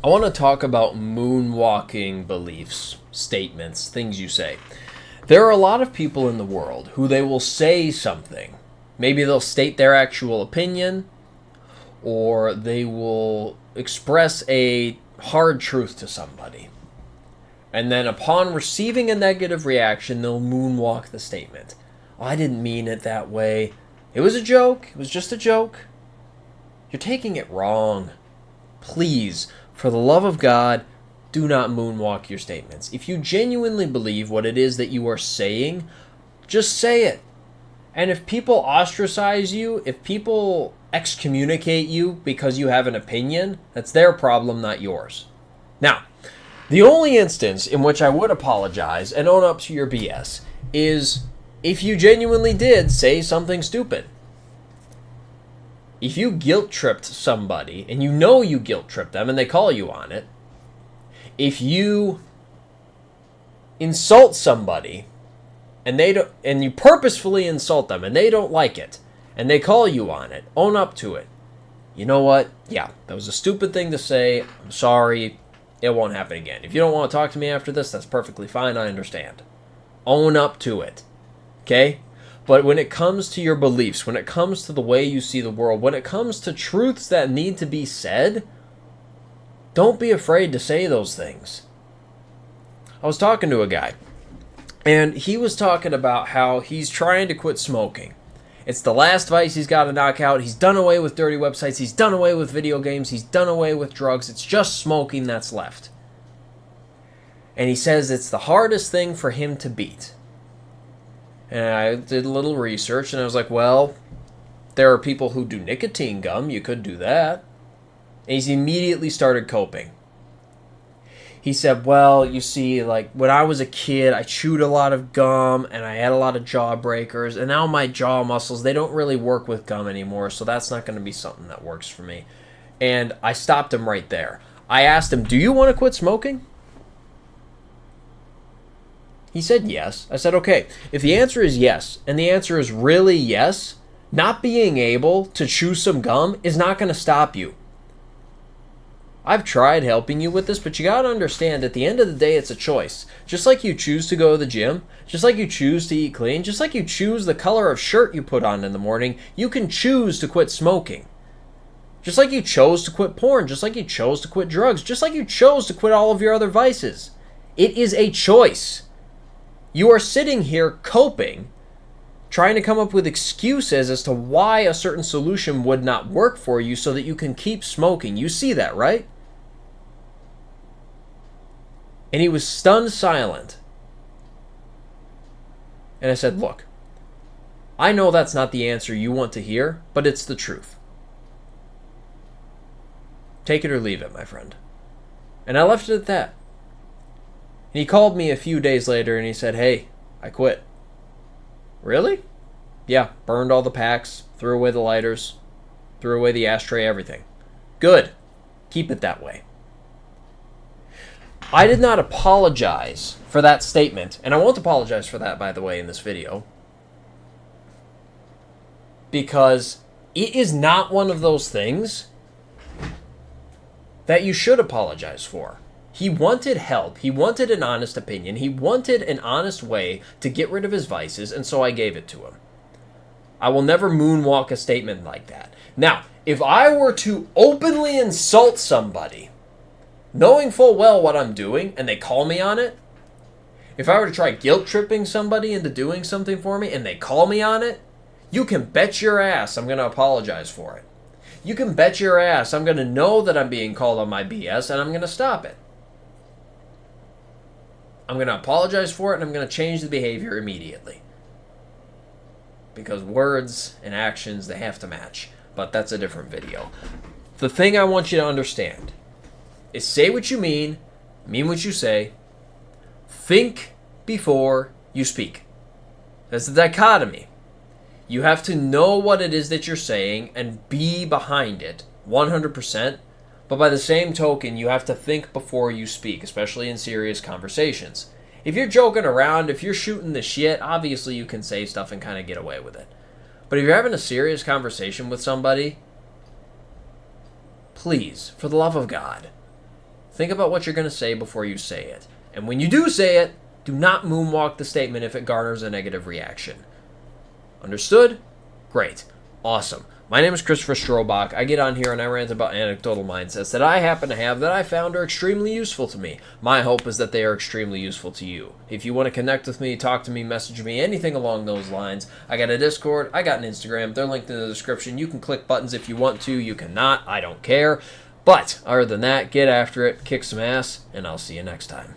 I want to talk about moonwalking beliefs, statements, things you say. There are a lot of people in the world who they will say something. Maybe they'll state their actual opinion, or they will express a hard truth to somebody. And then upon receiving a negative reaction, they'll moonwalk the statement. Oh, I didn't mean it that way. It was a joke. It was just a joke. You're taking it wrong. Please, for the love of God, do not moonwalk your statements. If you genuinely believe what it is that you are saying, just say it. And if people ostracize you, if people excommunicate you because you have an opinion, that's their problem, not yours. Now, the only instance in which I would apologize and own up to your BS is if you genuinely did say something stupid. If you guilt-tripped somebody, and you know you guilt-tripped them, and they call you on it, if you insult somebody, and you purposefully insult them, and they don't like it, and they call you on it, own up to it. You know what? Yeah, that was a stupid thing to say. I'm sorry. It won't happen again. If you don't want to talk to me after this, that's perfectly fine. I understand. Own up to it. Okay? But when it comes to your beliefs, when it comes to the way you see the world, when it comes to truths that need to be said, don't be afraid to say those things. I was talking to a guy, and he was talking about how he's trying to quit smoking. It's the last vice he's got to knock out. He's done away with dirty websites. He's done away with video games. He's done away with drugs. It's just smoking that's left. And he says it's the hardest thing for him to beat. And I did a little research, and I was like, well, there are people who do nicotine gum. You could do that. And he immediately started coping. He said, well, you see, like, when I was a kid, I chewed a lot of gum, and I had a lot of jaw breakers, and now my jaw muscles, they don't really work with gum anymore, so that's not going to be something that works for me. And I stopped him right there. I asked him, do you want to quit smoking? He said yes. I said, okay, if the answer is yes, and the answer is really yes, not being able to chew some gum is not going to stop you. I've tried helping you with this, but you got to understand at the end of the day, it's a choice. Just like you choose to go to the gym, just like you choose to eat clean, just like you choose the color of shirt you put on in the morning, you can choose to quit smoking. Just like you chose to quit porn, just like you chose to quit drugs, just like you chose to quit all of your other vices. It is a choice. You are sitting here coping, trying to come up with excuses as to why a certain solution would not work for you so that you can keep smoking. You see that, right? And he was stunned silent. And I said, look, I know that's not the answer you want to hear, but it's the truth. Take it or leave it, my friend. And I left it at that. And he called me a few days later and he said, hey, I quit. Really? Yeah, burned all the packs, threw away the lighters, threw away the ashtray, everything. Good. Keep it that way. I did not apologize for that statement, and I won't apologize for that, by the way, in this video, because it is not one of those things that you should apologize for. He wanted help. He wanted an honest opinion. He wanted an honest way to get rid of his vices, and so I gave it to him. I will never moonwalk a statement like that. Now, if I were to openly insult somebody, knowing full well what I'm doing, and they call me on it, if I were to try guilt-tripping somebody into doing something for me, and they call me on it, you can bet your ass I'm going to apologize for it. You can bet your ass I'm going to know that I'm being called on my BS, and I'm going to stop it. I'm going to apologize for it, and I'm going to change the behavior immediately. Because words and actions, they have to match. But that's a different video. The thing I want you to understand is say what you mean what you say, think before you speak. That's the dichotomy. You have to know what it is that you're saying and be behind it 100%. But by the same token, you have to think before you speak, especially in serious conversations. If you're joking around, if you're shooting the shit, obviously you can say stuff and kind of get away with it. But if you're having a serious conversation with somebody, please, for the love of God, Think about what you're going to say before you say it. And when you do say it, do not moonwalk the statement if it garners a negative reaction. Understood? Great. Awesome. My name is Christopher Strobach. I get on here and I rant about anecdotal mindsets that I happen to have that I found are extremely useful to me. My hope is that they are extremely useful to you. If you want to connect with me, talk to me, message me, anything along those lines, I got a Discord, I got an Instagram, they're linked in the description. You can click buttons if you want to, you cannot, I don't care. But other than that, get after it, kick some ass, and I'll see you next time.